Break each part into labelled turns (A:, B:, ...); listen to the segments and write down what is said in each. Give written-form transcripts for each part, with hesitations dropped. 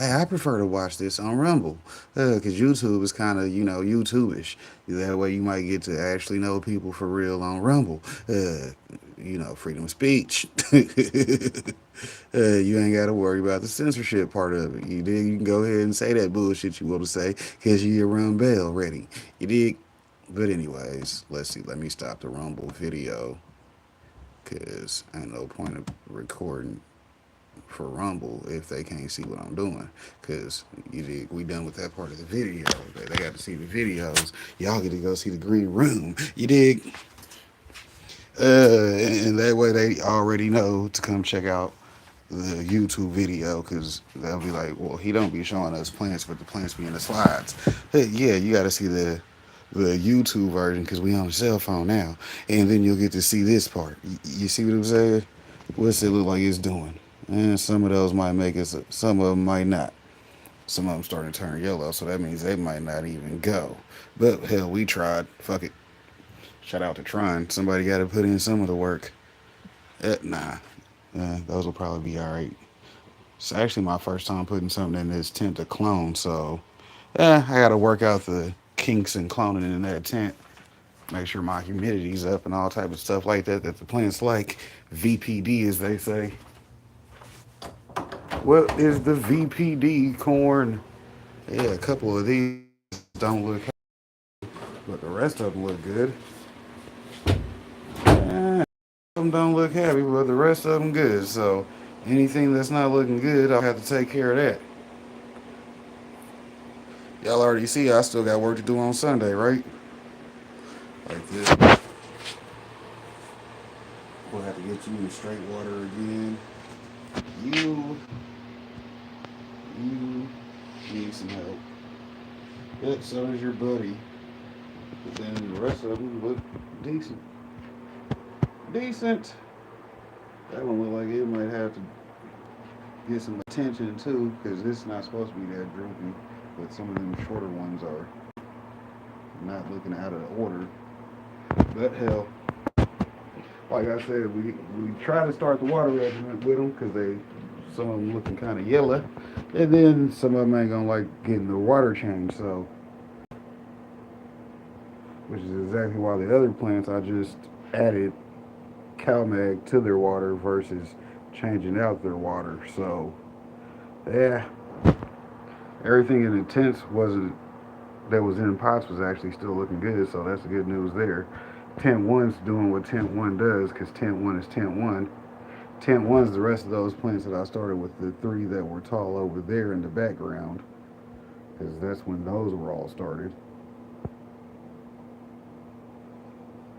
A: hey, I prefer to watch this on Rumble, because YouTube is kind of, YouTube-ish. That way you might get to actually know people for real on Rumble. Freedom of speech. You ain't got to worry about the censorship part of it. You dig? You can go ahead and say that bullshit you want to say because you run bell ready. You dig? But anyways, let's see. Let me stop the Rumble video because ain't no point of recording for Rumble if they can't see what I'm doing. Because you dig, we done with that part of the video. They got to see the videos. Y'all get to go see the green room. You dig? And that way they already know to come check out the YouTube video because they'll be like, well, he don't be showing us plants, but the plants be in the slides. Hey, yeah, you got to see the YouTube version because we on the cell phone now, and then you'll get to see this part. You see what I'm saying? What's it look like it's doing? And some of those might make it, some of them might not. Some of them starting to turn yellow, so that means they might not even go. But hell, we tried. Fuck it. Shout out to trying. Somebody got to put in some of the work. Nah, those will probably be all right. It's actually my first time putting something in this tent to clone, so I got to work out the kinks and cloning in that tent. Make sure my humidity's up and all type of stuff like that that the plants like. VPD, as they say. What is the VPD corn? Yeah, a couple of these don't look happy, but the rest of them look good. Some don't look happy, but the rest of them good. So anything that's not looking good, I'll have to take care of that. Y'all already see I still got work to do on Sunday, right? Like this. We'll have to get you in straight water again. You, you need some help. Yep, so does your buddy. But then the rest of them look decent. Decent. That one look like it might have to get some attention too, because it's not supposed to be that droopy. But some of them shorter ones are not looking out of order. But hell, like I said, we try to start the water regimen with them because some of them looking kind of yellow, and then some of them ain't gonna like getting the water change. So, which is exactly why the other plants I just added CalMag to their water versus changing out their water. So, yeah, everything in the tents wasn't that was in pots was actually still looking good. So that's the good news there. Tent one's doing what tent one does because tent one is tent one. Tent one's the rest of those plants that I started with, the three that were tall over there in the background, because that's when those were all started.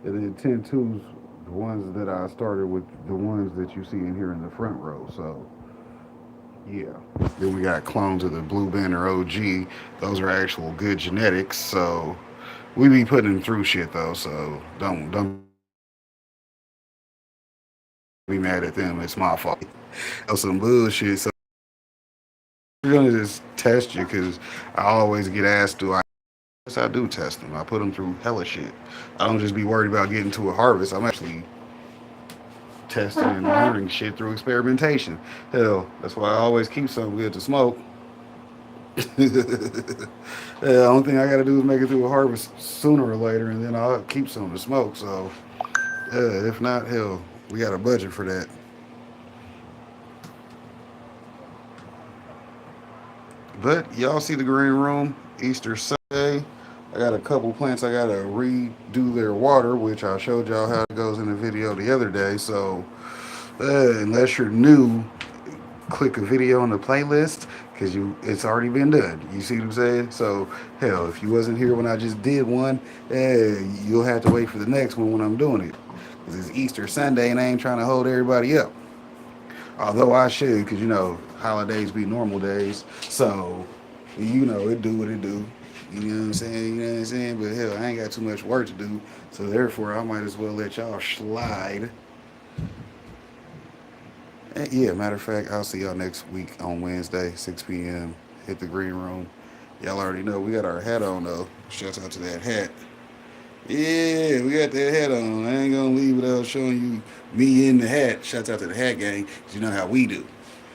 A: And then tent two's the ones that I started with, the ones that you see in here in the front row. So yeah. Then we got clones of the Blue Banner OG. Those are actual good genetics. So we be putting them through shit though. So don't be mad at them. It's my fault. That's some bullshit. So we're gonna just test you because I always get asked, do I? Yes, I do test them. I put them through hella shit. I don't just be worried about getting to a harvest. I'm actually testing and learning shit through experimentation. Hell, that's why I always keep something good to smoke. The only thing I got to do is make it through a harvest sooner or later, and then I'll keep some to smoke. So, if not, hell, we got a budget for that. But y'all see the green room Easter Sunday. I got a couple plants I gotta redo their water, which I showed y'all how it goes in the video the other day. So unless you're new, click a video on the playlist because it's already been done. You see what I'm saying? So hell, if you wasn't here when I just did one, you'll have to wait for the next one when I'm doing it. Cause it's Easter Sunday and I ain't trying to hold everybody up. Although I should, because holidays be normal days. So, it do what it do. You know what I'm saying? You know what I'm saying? But hell, I ain't got too much work to do. So therefore, I might as well let y'all slide. And yeah, matter of fact, I'll see y'all next week on Wednesday, 6 p.m. Hit the green room. Y'all already know we got our hat on though. Shouts out to that hat. Yeah, we got that hat on. I ain't gonna leave without showing you me in the hat. Shouts out to the hat gang, 'cause you know how we do.